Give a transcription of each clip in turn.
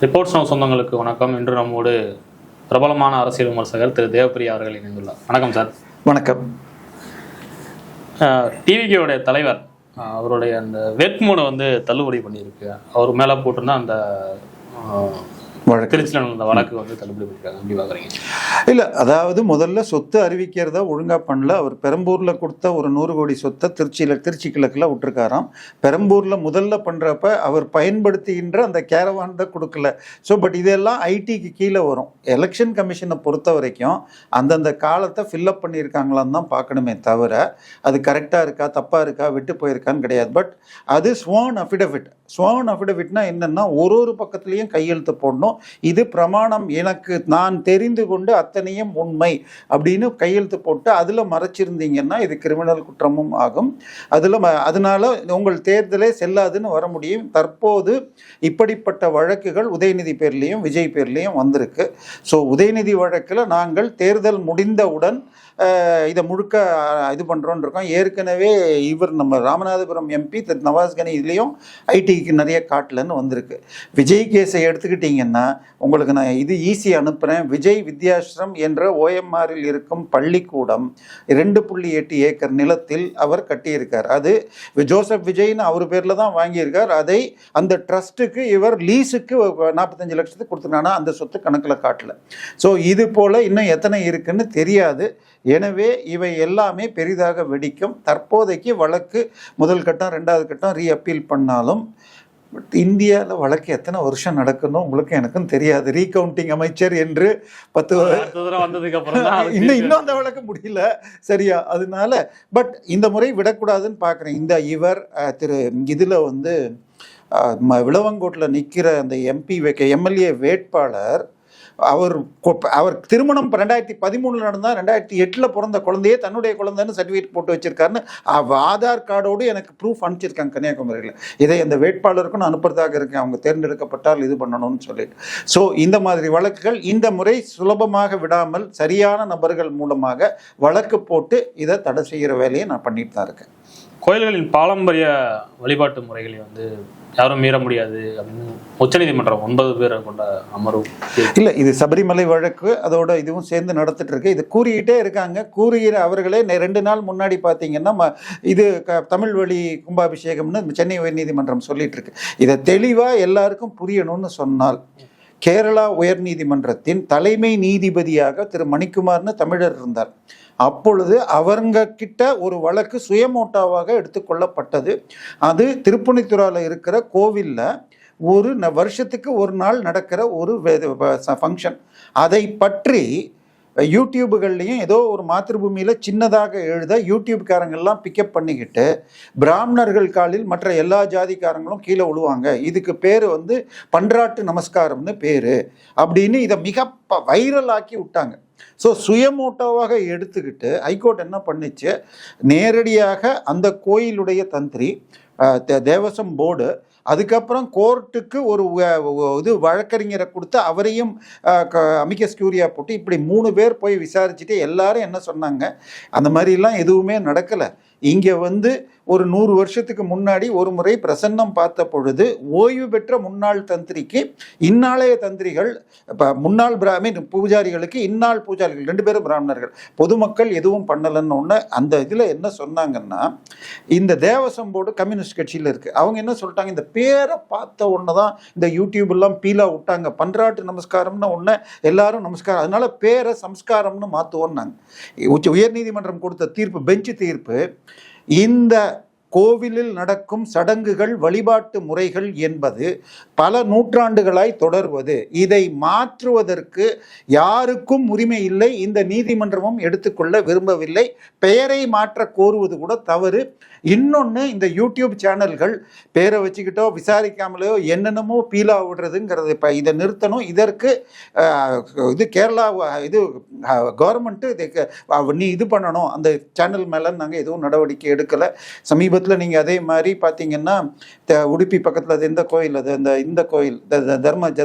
Reports now சொந்தங்களுக்கு வணக்கம். இன்று நம்மோடு பிரபலமான அரசியல் விமர்சகர் திரு தேவப்பிரியா அவர்கள் இணைந்துள்ளார். வணக்கம் சார். வணக்கம். டிவிகேவுடைய தலைவர் அவருடைய அந்த வேட்புமனு தள்ளுபடி பண்ணியிருக்கு. அவர் மேலே போட்டுன்னா அந்த திருச்சியில் நடந்த வழக்கு தள்ளுபடி பண்ணிருக்காங்க. எப்படி பார்க்குறீங்க? இல்லை, அதாவது முதல்ல சொத்து அறிவிக்கிறத ஒழுங்காக பண்ணல. அவர் பெரம்பூரில் கொடுத்த ஒரு 100 கோடி சொத்தை திருச்சி கிழக்கில் விட்டுருக்காராம். பெரம்பூரில் முதல்ல பண்ணுறப்ப அவர் பயன்படுத்துகின்ற அந்த கேரவான் தான் கொடுக்கல. ஸோ பட் இதெல்லாம் ஐடிக்கு கீழே வரும். எலெக்ஷன் கமிஷனை பொறுத்த வரைக்கும் அந்தந்த காலத்தை ஃபில்லப் பண்ணியிருக்காங்களான்னு தான் பார்க்கணுமே தவிர அது கரெக்டாக இருக்கா தப்பாக இருக்கா விட்டு போயிருக்கான்னு கிடையாது. பட் அது ஸ்வான் அஃபிடவிட்னா என்னென்னா ஒரு பக்கத்துலேயும் கையெழுத்து போடணும். இது பிரமாணம், எனக்கு நான் தெரிந்து கொண்டு அத்தனையும் உண்மை அப்படின்னு கையெழுத்து போட்டு அதில் மறைச்சிருந்தீங்கன்னா இது கிரிமினல் குற்றமும் ஆகும். அதனால உங்கள் தேர்தலே செல்லாதுன்னு வர முடியும். தற்போது இப்படிப்பட்ட வழக்குகள் உதயநிதி பேர்லேயும் விஜய் பேர்லேயும் வந்திருக்கு. ஸோ உதயநிதி வழக்கில் நாங்கள் தேர்தல் முடிந்தவுடன் இதை முழுக்க இது பண்ணுறோன்னு இருக்கோம். ஏற்கனவே நம்ம ராமநாதபுரம் எம்பி திரு நவாஸ்கனி இதுலேயும் ஐடிக்கு நிறைய காட்டலன்னு வந்திருக்கு. விஜய் கேஸை எடுத்துக்கிட்டிங்கன்னா உங்களுக்கு நான் இது ஈஸி அனுப்புகிறேன். விஜய் வித்யாஸ்ரம் என்ற ஓஎம்ஆரில் இருக்கும் பள்ளிக்கூடம் 2.8 ஏக்கர் நிலத்தில் அவர் கட்டியிருக்கார். அது ஜோசப் விஜய்னு அவர் பேரில் தான் வாங்கியிருக்கார். அதை அந்த ட்ரஸ்ட்டுக்கு இவர் லீஸுக்கு 45 லட்சத்துக்கு கொடுத்துருக்கானா அந்த சொத்து கணக்கில் காட்டல. ஸோ இது போல் இன்னும் எத்தனை இருக்குன்னு தெரியாது. எனவே இவை எல்லாமே பெரிதாக வெடிக்கும். தற்போதைக்கு வழக்கு முதல் கட்டம் 2வது கட்டம் ரீஅப்பீல் பண்ணாலும் பட் இந்தியாவில் வழக்கு எத்தனை வருஷம் நடக்கணும் உங்களுக்கு எனக்கும் தெரியாது. ரீகவுண்டிங் அமைச்சர் என்று 10 இன்னும் அந்த வழக்கு முடியல சரியா. அதனால பட் இந்த முறை விடக்கூடாதுன்னு பார்க்குறேன். இவர் திரு இதில் விளவங்கோட்டில் நிற்கிற அந்த எம்எல்ஏ வேட்பாளர் அவர் திருமணம் 2013 நடந்தால் 2008 பிறந்த குழந்தையே தன்னுடைய குழந்தைன்னு சர்டிஃபிகேட் போட்டு வச்சிருக்காருன்னு ஆதார் கார்டோடு எனக்கு ப்ரூஃப் அனுப்பிச்சிருக்காங்க கன்னியாகுமரியில். இதை அந்த வேட்பாளருக்கும் நான் அனுப்புறதாக இருக்கேன், அவங்க தேர்ந்தெடுக்கப்பட்டால் இது பண்ணணும்னு சொல்லிட்டு. ஸோ இந்த மாதிரி வழக்குகள் இந்த முறை சுலபமாக விடாமல் சரியான நபர்கள் மூலமாக வழக்கு போட்டு இதை தடை செய்கிற வேலையை நான் பண்ணிட்டு தான் இருக்கேன். கோயில்களின் பாரம்பரிய வழிபாட்டு முறைகளை யாரும் மீற முடியாது அப்படின்னு உச்சநீதிமன்றம் 9 பேரை கொண்ட அமர்வு. இல்லை, இது சபரிமலை வழக்கு அதோட இதுவும் சேர்ந்து நடத்திட்டு இருக்கு. இது கூறிக்கிட்டே இருக்காங்க. கூறுகிற அவர்களே 2 நாள் முன்னாடி பார்த்தீங்கன்னா இது தமிழ் வழி கும்பாபிஷேகம்னு சென்னை உயர்நீதிமன்றம் சொல்லிட்டு இருக்கு. இதை தெளிவாக எல்லாருக்கும் புரியணும்னு சொன்னால் கேரளா உயர்நீதிமன்றத்தின் தலைமை நீதிபதியாக திரு மணிக்குமார்னு தமிழர் இருந்தார். அப்பொழுது அவங்க கிட்ட ஒரு வழக்கு சுயமோட்டாவாக எடுத்துக்கொள்ளப்பட்டது. அது திருப்புனித்துறாவில் இருக்கிற கோவிலில் ஒரு வருஷத்துக்கு ஒரு நாள் நடக்கிற ஒரு ஃபங்க்ஷன். அதை பற்றி யூடியூபுகள்லையும் ஏதோ ஒரு மாத்திருபூமியில் சின்னதாக எழுத யூடியூப்காரங்கள்லாம் பிக்கப் பண்ணிக்கிட்டு பிராமணர்கள் காலில் மற்ற எல்லா ஜாதிக்காரங்களும் கீழே விழுவாங்க, இதுக்கு பேர் பன்றாட்டு நமஸ்காரம்னு பேர் அப்படின்னு இதை மிக வைரலாக்கி விட்டாங்க. ஸோ சுயமோட்டோவாக எடுத்துக்கிட்டு ஹைகோர்ட் என்ன பண்ணிச்சு, நேரடியாக அந்த கோயிலுடைய தந்திரி தேவசம் போர்டு அதுக்கப்புறம் கோர்ட்டுக்கு ஒரு இது வழக்கறிஞரை கொடுத்து அவரையும் அமிக்கஸ் கியூரியா போட்டு இப்படி 3 பேர் போய் விசாரிச்சுட்டு எல்லாரும் என்ன சொன்னாங்க, அந்த மாதிரிலாம் எதுவுமே நடக்கலை. இங்கே ஒரு 100 வருஷத்துக்கு முன்னாடி ஒரு முறை பிரசன்னம் பார்த்த பொழுது ஓய்வு பெற்ற முன்னாள் தந்திரிக்கு இந்நாளைய தந்திரிகள் முன்னாள் பூஜாரிகளுக்கு இந்நாள் பூஜாரிகள் 2 பேரும் பிராமணர்கள், பொதுமக்கள் எதுவும் பண்ணலன்னு ஒன்று. அந்த இதில் என்ன சொன்னாங்கன்னா, இந்த தேவசம் போர்டு கம்யூனிஸ்ட் கட்சியில் இருக்குது. அவங்க என்ன சொல்லிட்டாங்க, இந்த பேரை பார்த்த ஒன்று தான் இந்த யூடியூப்லாம் பீலா விட்டாங்க, பன்றாட்டு நமஸ்காரம்னு ஒன்று எல்லாரும் நமஸ்காரம், அதனால பேரை சம்ஸ்காரம்னு மாற்றுவோன்னாங்க. உயர்நீதிமன்றம் கொடுத்த தீர்ப்பு, பெஞ்சு தீர்ப்பு, இந்த கோவிலில் நடக்கும் சடங்குகள் வழிபாட்டு முறைகள் என்பது பல நூற்றாண்டுகளாய் தொடர்வது, இதை மாற்றுவதற்கு யாருக்கும் உரிமை இல்லை, இந்த நீதிமன்றமும் எடுத்துக்கொள்ள விரும்பவில்லை, பெயரை மாற்ற கோருவது கூட தவறு. இன்னொன்று, இந்த யூடியூப் சேனல்கள் பேரை வச்சுக்கிட்டோ விசாரிக்காமலையோ என்னென்னமோ பீலா விடுறதுங்கிறது இப்போ இதை நிறுத்தணும். இதற்கு இது கேரளா இது கவர்மெண்ட்டு நீ இது பண்ணணும், அந்த சேனல் மேலே நாங்கள் எதுவும் நடவடிக்கை எடுக்கலை. சமீபத்தில் நீங்கள் அதே மாதிரி பார்த்தீங்கன்னா உடுப்பி பக்கத்தில் அது எந்த கோயில், அது இந்த கோயில்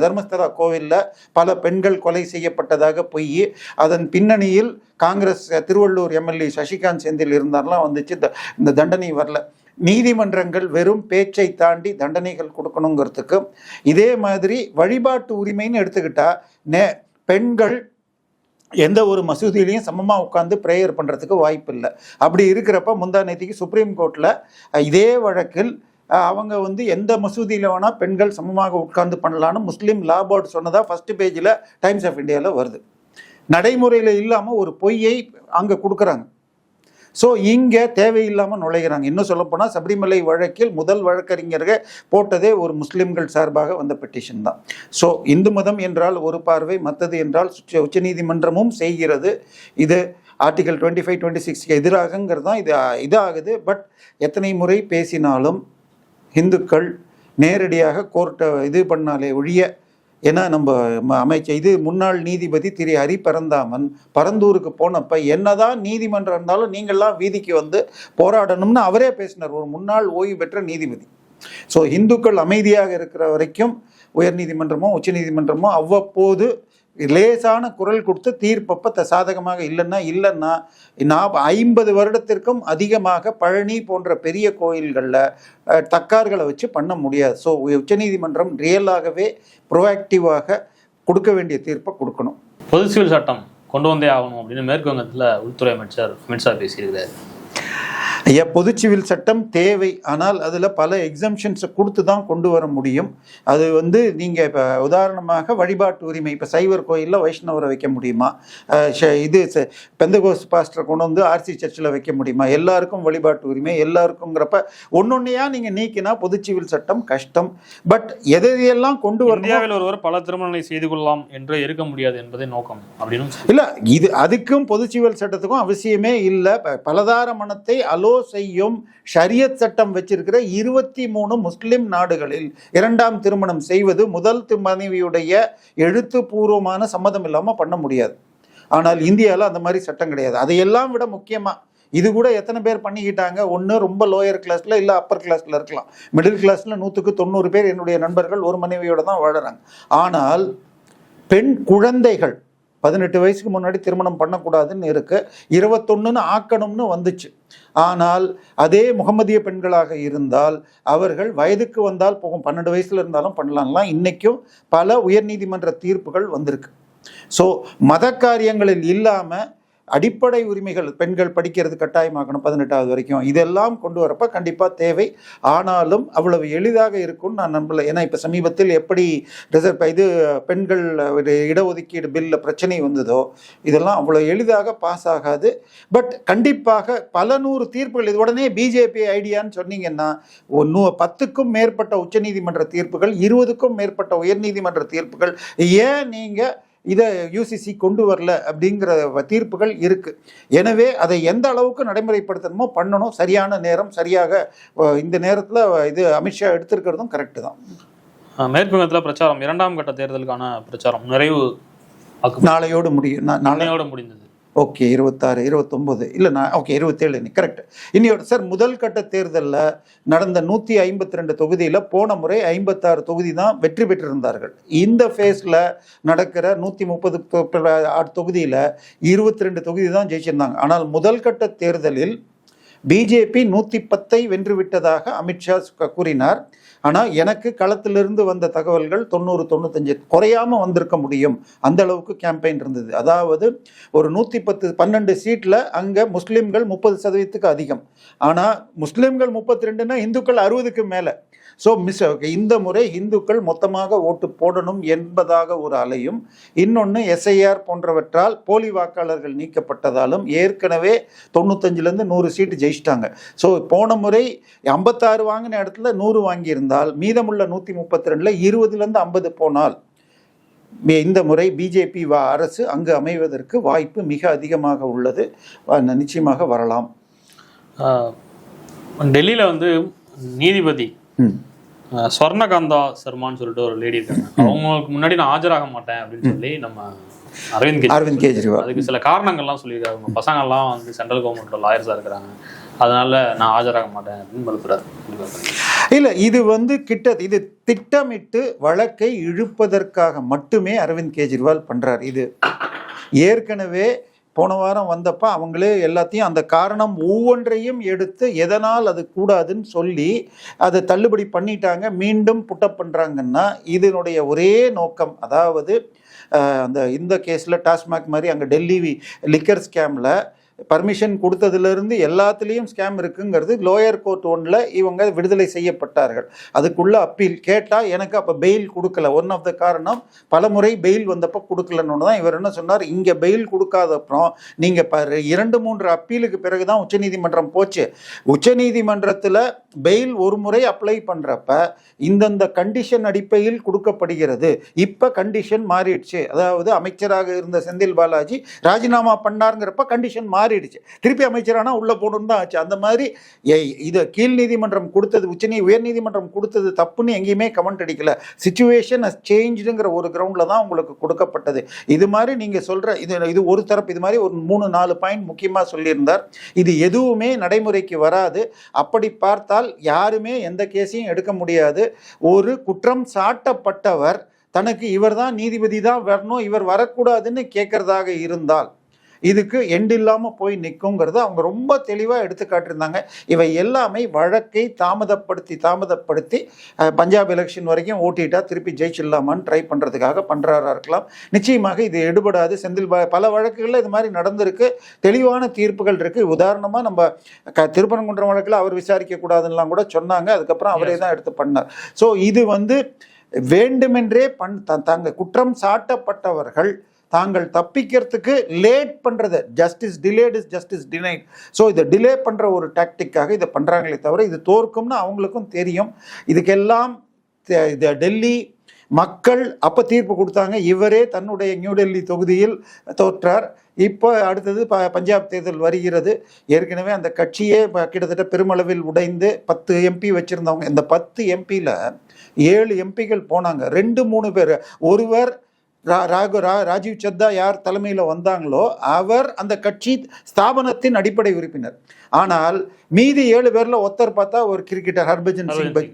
தர்மஸ்தலா கோவிலில் பல பெண்கள் கொலை செய்யப்பட்டதாக போய் அதன் பின்னணியில் காங்கிரஸ் திருவள்ளூர் எம்எல்ஏ சசிகாந்த் செந்தில் இருந்தார்லாம் வந்துச்சு, இந்த தண்டனை வரல. நீதிமன்றங்கள் வெறும் பேச்சை தாண்டி தண்டனைகள் கொடுக்கணுங்கிறதுக்கு. இதே மாதிரி வழிபாட்டு உரிமைன்னு எடுத்துக்கிட்டா பெண்கள் எந்த ஒரு மசூதியிலையும் சமமாக உட்காந்து ப்ரேயர் பண்ணுறதுக்கு வாய்ப்பு இல்லை. அப்படி இருக்கிறப்ப முந்தா நேற்றுக்கு சுப்ரீம் கோர்ட்டில் இதே வழக்கில் அவங்க எந்த மசூதியில் வேணால் பெண்கள் சமமாக உட்கார்ந்து பண்ணலான்னு முஸ்லீம் லா போர்டு சொன்னதா ஃபர்ஸ்ட் பேஜில் டைம்ஸ் ஆஃப் இந்தியாவில் வருது. நடைமுறையில் இல்லாமல் ஒரு பொய்யை அங்கே கொடுக்குறாங்க. ஸோ இங்கே தேவையில்லாமல் நுழைகிறாங்க. இன்னும் சொல்லப்போனால் சபரிமலை வழக்கில் முதல் வழக்கறிஞர்கள் போட்டதே ஒரு முஸ்லிம்கள் சார்பாக வந்த பெட்டிஷன் தான். ஸோ இந்து மதம் என்றால் ஒரு பார்வை, மற்றது என்றால் உச்சநீதிமன்றமும் செய்கிறது. இது ஆர்டிகல் 25, 26 எதிராகங்கிறது தான் இதாகுது. பட் எத்தனை முறை பேசினாலும் இந்துக்கள் நேரடியாக கோர்ட்டை இது பண்ணாலே ஒழிய, ஏன்னா நம்ம முன்னாள் நீதிபதி திரு ஹரி பரந்தூருக்கு போனப்ப என்னதான் நீதிமன்றம் இருந்தாலும் நீங்கள்லாம் வீதிக்கு போராடணும்னு அவரே பேசினார், ஒரு முன்னாள் ஓய்வு பெற்ற நீதிபதி. ஸோ இந்துக்கள் அமைதியாக இருக்கிற வரைக்கும் உயர் நீதிமன்றமோ உச்ச நீதிமன்றமோ அவ்வப்போது லேசான குரல் கொடுத்து தீர்ப்பப்ப சாதகமாக இல்லைன்னா 50 வருடத்திற்கும் அதிகமாக பழனி போன்ற பெரிய கோயில்களில் தக்கார்களை வச்சு பண்ண முடியாது. ஸோ உச்சநீதிமன்றம் ரியலாகவே ப்ரோஆக்டிவாக கொடுக்க வேண்டிய தீர்ப்பை கொடுக்கணும். பொது சிவில் சட்டம் கொண்டு வந்தே ஆகணும் அப்படின்னு மேற்கு வங்கத்தில் உள்துறை அமைச்சர் அமித்ஷா பேசியிருக்கிறார். ஐயா, பொது சிவில் சட்டம் தேவை, ஆனால் அதில் பல எக்ஸம்ஷன்ஸை கொடுத்து தான் கொண்டு வர முடியும். அது நீங்கள் இப்போ உதாரணமாக வழிபாட்டு உரிமை, இப்போ சைவர் கோயிலில் வைஷ்ணவரை வைக்க முடியுமா? இது பெந்தகோஸ் பாஸ்டரை கொண்டு ஆர்சி சர்ச்சில் வைக்க முடியுமா? எல்லாருக்கும் வழிபாட்டு உரிமை எல்லாருக்குங்கிறப்ப ஒன்னொன்னையா நீங்கள் நீக்கினா பொது சிவில் சட்டம் கஷ்டம். பட் எதையெல்லாம் கொண்டு வர, இந்தியாவில் ஒருவர் பல திருமணங்களை செய்து கொள்ளலாம் என்று இருக்க முடியாது என்பதே நோக்கம் அப்படின்னு இல்லை. அதுக்கும் பொது சிவில் சட்டத்துக்கும் அவசியமே இல்லை. பலதார மனத்தை அலோ செய்யும் ஷரியத் சட்டம் வச்சிருக்கிற 23 முஸ்லிம் நாடுகளில் 2ஆம் திருமணம் செய்வது முதல் மனைவியுடைய எழுத்துப்பூர்வமான சம்மதம் இல்லாமல் பண்ண முடியாது. ஆனால் இந்தியாவில் அந்த மாதிரி சட்டம் கிடையாது. அதையெல்லாம் விட முக்கியமாக இது கூட எத்தனை பேர் பண்ணிக்கிட்டாங்க? ஒன்று ரொம்ப லோயர் கிளாஸில், இல்லை அப்பர் கிளாஸில் இருக்கலாம். மிடில் கிளாஸில் 100க்கு 90 பேர் என்னுடைய நண்பர்கள் ஒரு மனைவியோட தான் வாழறாங்க. ஆனால் பெண் குழந்தைகள் 18 வயசுக்கு முன்னாடி திருமணம் பண்ணக்கூடாதுன்னு இருக்கு, 21ன்னு ஆக்கணும்னு வந்துச்சு. ஆனால் அதே முகமதிய பெண்களாக இருந்தால் அவர்கள் வயதுக்கு வந்தால் போகும், 12 வயசுல இருந்தாலும் பண்ணலாம்லாம் இன்னைக்கும் பல உயர்நீதிமன்ற தீர்ப்புகள் வந்திருக்கு. ஸோ மத காரியங்களில் இல்லாமல் அடிப்படை உரிமைகள், பெண்கள் படிக்கிறது கட்டாயமாக்கணும் 18வது வரைக்கும், இதெல்லாம் கொண்டு வரப்ப கண்டிப்பாக தேவை. ஆனாலும் அவ்வளவு எளிதாக இருக்கும்னு நான் நம்பலை. ஏன்னா இப்போ சமீபத்தில் எப்படி பெண்கள் இடஒதுக்கீடு பில்ல பிரச்சனை வந்ததோ, இதெல்லாம் அவ்வளோ எளிதாக பாஸ் ஆகாது. பட் கண்டிப்பாக பல 100 தீர்ப்புகள், இது உடனே பிஜேபி ஐடியான்னு சொன்னீங்கன்னா 10க்கும் மேற்பட்ட உச்சநீதிமன்ற தீர்ப்புகள், 20க்கும் மேற்பட்ட உயர்நீதிமன்ற தீர்ப்புகள், ஏன் நீங்கள் இதை யூசிசி கொண்டு வரல அப்படிங்கிற தீர்ப்புகள் இருக்கு. எனவே அதை எந்த அளவுக்கு நடைமுறைப்படுத்தணுமோ பண்ணணும். சரியான நேரம், சரியாக இந்த நேரத்தில் இது அமித்ஷா எடுத்திருக்கிறதும் கரெக்டு தான். மேற்கு வங்கத்தில் பிரச்சாரம் 2ஆம் கட்ட தேர்தலுக்கான பிரச்சாரம் நிறைவு நாளையோடு முடிந்தது. ஓகே, 26, 29 இல்லை ஓகே 27 கரெக்ட். இன்னையோட சார் முதல் கட்ட தேர்தலில் நடந்த 152 தொகுதியில் போன முறை 56 தொகுதி தான் வெற்றி பெற்றிருந்தார்கள். இந்த ஃபேஸில் நடக்கிற 130 தொகுதியில் 22 தொகுதி தான் ஜெயிச்சிருந்தாங்க. ஆனால் முதல் கட்ட தேர்தலில் பிஜேபி 110 வென்று விட்டதாக அமித்ஷா கூறினார். ஆனால் எனக்கு களத்திலிருந்து வந்த தகவல்கள் 90-95 குறையாமல் வந்திருக்க முடியும், அந்த அளவுக்கு கேம்பெயின் இருந்தது. அதாவது ஒரு 112 சீட்டில் அங்கே முஸ்லீம்கள் 30% அதிகம். ஆனால் முஸ்லீம்கள் 32ன்னா இந்துக்கள் 60க்கு மேலே. ஸோ இந்த முறை இந்துக்கள் மொத்தமாக ஓட்டு போடணும் என்பதாக ஒரு அலையும், இன்னொன்று எஸ்ஐஆர் போன்றவற்றால் போலி வாக்காளர்கள் நீக்கப்பட்டதாலும் ஏற்கனவே 95லேருந்து 100 சீட்டு ஜெயிச்சிட்டாங்க. ஸோ போன முறை 56 வாங்கின இடத்துல 100 வாங்கியிருந்தால் மீதமுள்ள 132ல் 20லேருந்து 50 போனால் இந்த முறை பிஜேபி அரசு அங்கு அமைவதற்கு வாய்ப்பு மிக அதிகமாக உள்ளது. நிச்சயமாக வரலாம். டெல்லியில் நீதிபதி ஸ்வர்ணகாந்தா சர்மான்னு சொல்லிட்டு ஒரு லேடி இருக்காங்க. அவங்களுக்கு முன்னாடி நான் ஆஜராக மாட்டேன் அப்படின்னு சொல்லி நம்ம அரவிந்த் கெஜ்ரிவால் அதுக்கு சில காரணங்கள்லாம் சொல்லியிருக்காரு. அவங்க பசங்கள்லாம் சென்ட்ரல் கவர்மெண்ட்டோட லாயர்ஸாக இருக்கிறாங்க, அதனால நான் ஆஜராக மாட்டேன் அப்படின்னு மறுக்கிறார். இல்லை, இது திட்டமிட்டு வழக்கை இழுப்பதற்காக மட்டுமே அரவிந்த் கெஜ்ரிவால் பண்றார். இது ஏற்கனவே போன வாரம் வந்தப்ப அவங்களே எல்லாத்தையும் அந்த காரணம் ஒவ்வொன்றையும் எடுத்து எதனால் அது கூடாதுன்னு சொல்லி அதை தள்ளுபடி பண்ணிட்டாங்க. மீண்டும் புட்டப் பண்ணுறாங்கன்னா இதனுடைய ஒரே நோக்கம், அதாவது இந்த கேஸில் டாஸ்மாக் மாதிரி அங்கே டெல்லி லிக்கர் ஸ்கேமில் பர்மிஷன் கொடுத்ததுலேருந்து எல்லாத்துலேயும் ஸ்கேம் இருக்குங்கிறது லோயர் கோர்ட் ஒன்றில் இவங்க விடுதலை செய்யப்பட்டார்கள். அதுக்குள்ள அப்பீல் கேட்டால் எனக்கு அப்போ பெயில் கொடுக்கல. ஒன் ஆஃப் த காரணம் பல முறை பெயில் வந்தப்போ கொடுக்கலன்னு தான் இவர் என்ன சொன்னார், இங்கே பெயில் கொடுக்காதப்புறம் நீங்கள் 2-3 அப்பீலுக்கு பிறகு தான் உச்சநீதிமன்றம் போச்சு. உச்சநீதிமன்றத்தில் பெயில் ஒரு முறை அப்ளை பண்ணுறப்ப இந்தந்த கண்டிஷன் அடிப்படையில் கொடுக்கப்படுகிறது. இப்போ கண்டிஷன் மாறிடுச்சு. அதாவது அமைச்சராக இருந்த செந்தில் பாலாஜி ராஜினாமா பண்ணாருங்கிறப்ப கண்டிஷன் மாறிடுச்சு. திருப்பி அமைச்சரானா உள்ள போகணும்னு தான் ஆச்சு. அந்த மாதிரி இதை கீழ் நீதிமன்றம் கொடுத்தது உயர் நீதிமன்றம் கொடுத்தது தப்புன்னு எங்கேயுமே கமெண்ட் அடிக்கல. சிச்சுவேஷன் ஹஸ் சேஞ்சுங்கிற ஒரு கிரவுண்டில் தான் உங்களுக்கு கொடுக்கப்பட்டது. இது மாதிரி நீங்கள் சொல்கிற இது ஒரு தரப்பு. இது மாதிரி ஒரு 3-4 பாயிண்ட் முக்கியமாக சொல்லியிருந்தார். இது எதுவுமே நடைமுறைக்கு வராது. அப்படி பார்த்தால் யாருமே எந்த கேஸையும் எடுக்க முடியாது. ஒரு குற்றம் சாட்டப்பட்டவர் தனக்கு இவர் தான் நீதிபதி தான் வரணும், இவர் வரக்கூடாதுன்னு கேட்கறதாக இருந்தால் இதுக்கு எண்டு இல்லாமல் போய் நிற்குங்கிறத அவங்க ரொம்ப தெளிவாக எடுத்து காட்டியிருந்தாங்க. இவை எல்லாமே வழக்கை தாமதப்படுத்தி பஞ்சாப் எலெக்ஷன் வரைக்கும் ஓட்டிட்டா திருப்பி ஜெயிச்சிடலாமான்னு ட்ரை பண்ணுறதுக்காக பண்ணுறாரா இருக்கலாம். நிச்சயமாக இது எடுபடாது. செந்தில் பல வழக்குகளில் இது மாதிரி நடந்திருக்கு. தெளிவான தீர்ப்புகள் இருக்குது. உதாரணமாக நம்ம திருப்பரங்குன்றம் வழக்கில் அவர் விசாரிக்கக்கூடாதுன்னெலாம் கூட சொன்னாங்க. அதுக்கப்புறம் அவரே தான் எடுத்து பண்ணார். ஸோ இது வேண்டுமென்றே தாங்க குற்றம் சாட்டப்பட்டவர்கள் தாங்கள் தப்பிக்கிறதுக்கு லேட் பண்ணுறது, justice delayed is justice denied. So இதை டிலே பண்ணுற ஒரு டாக்டிக்காக இதை பண்ணுறாங்களே தவிர இது தோற்கும்னு அவங்களுக்கும் தெரியும். இதுக்கெல்லாம் டெல்லி மக்கள் அப்போ தீர்ப்பு கொடுத்தாங்க. இவரே தன்னுடைய நியூ டெல்லி தொகுதியில் தோற்றார். இப்போ அடுத்தது பஞ்சாப் தேர்தல் வருகிறது. ஏற்கனவே அந்த கட்சியே கிட்டத்தட்ட பெருமளவில் உடைந்து 10 MP வச்சுருந்தவங்க. இந்த 10 MPயில் 7 MPகள் போனாங்க. 2-3 பேர். ஒருவர் ராஜீவ் சத்தா யார் தலைமையில் வந்தாங்களோ அவர் அந்த கட்சி ஸ்தாபனத்தின் அடிப்படை உறுப்பினர். ஆனால் மீதி 7 பேரில் ஒருத்தர் பார்த்தா ஒரு கிரிக்கெட்டர் ஹர்பஜன் சிங்.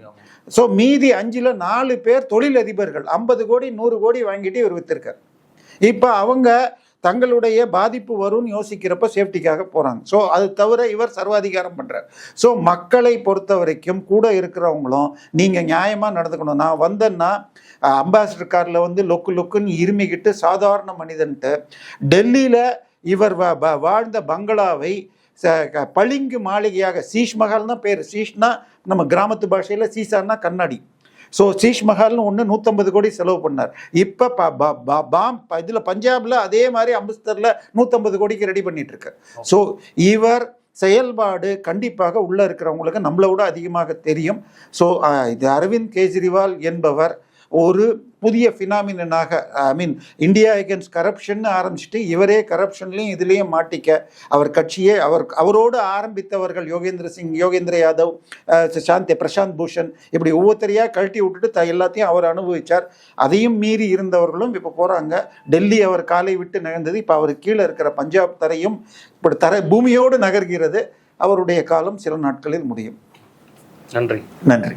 ஸோ மீதி 5ல் 4 பேர் தொழிலதிபர்கள். 50 கோடி 100 கோடி வாங்கிட்டு இவர் வித்திருக்கார். இப்போ அவங்க தங்களுடைய பாதிப்பு வரும்னு யோசிக்கிறப்ப சேஃப்டிக்காக போகிறாங்க. ஸோ அது தவிர இவர் சர்வாதிகாரம் பண்ணுறார். ஸோ மக்களை பொறுத்த வரைக்கும் கூட இருக்கிறவங்களும் நீங்கள் நியாயமாக நடந்துக்கணும். நான் வந்தேன்னா அம்பாசிடர் காரில் லொக்குன்னு இருமிக்கிட்டு சாதாரண மனிதன்ட்டு டெல்லியில் இவர் வாழ்ந்த பங்களாவை பளிங்கு மாளிகையாக, சீஷ் மஹால்னா பேர். சீஷ்னா நம்ம கிராமத்து பாஷையில், சீசான்னா கண்ணாடி. ஸோ சீஷ் மஹால்னு 150 கோடி செலவு பண்ணார். இப்போ இதில் பஞ்சாபில் அதே மாதிரி அம்ரித்சரில் 150 கோடிக்கு ரெடி பண்ணிட்டு இருக்கு. ஸோ இவர் செயல்பாடு கண்டிப்பாக உள்ளே இருக்கிறவங்களுக்கு நம்மளை விட அதிகமாக தெரியும். ஸோ இது அரவிந்த் கெஜ்ரிவால் என்பவர் ஒரு புதிய ஃபினாமினாக, இந்தியா அகேன்ஸ்ட் கரப்ஷன் ஆரம்பிச்சுட்டு இவரே கரப்ஷன்லையும் இதுலேயும் மாட்டிக்க அவர் கட்சியே அவரோடு ஆரம்பித்தவர்கள் யோகேந்திர யாதவ், பிரசாந்த் பூஷன், இப்படி ஒவ்வொருத்தரையாக கழட்டி விட்டுட்டு எல்லாத்தையும் அவர் அனுபவித்தார். அதையும் மீறி இருந்தவர்களும் இப்போ போகிறாங்க. டெல்லி அவர் காலை விட்டு நகர்ந்தது. இப்போ அவர் கீழே இருக்கிற பஞ்சாப் தரையும் இப்படி பூமியோடு நகர்கிறது. அவருடைய காலம் சில நாட்களில் முடியும். நன்றி. நன்றி.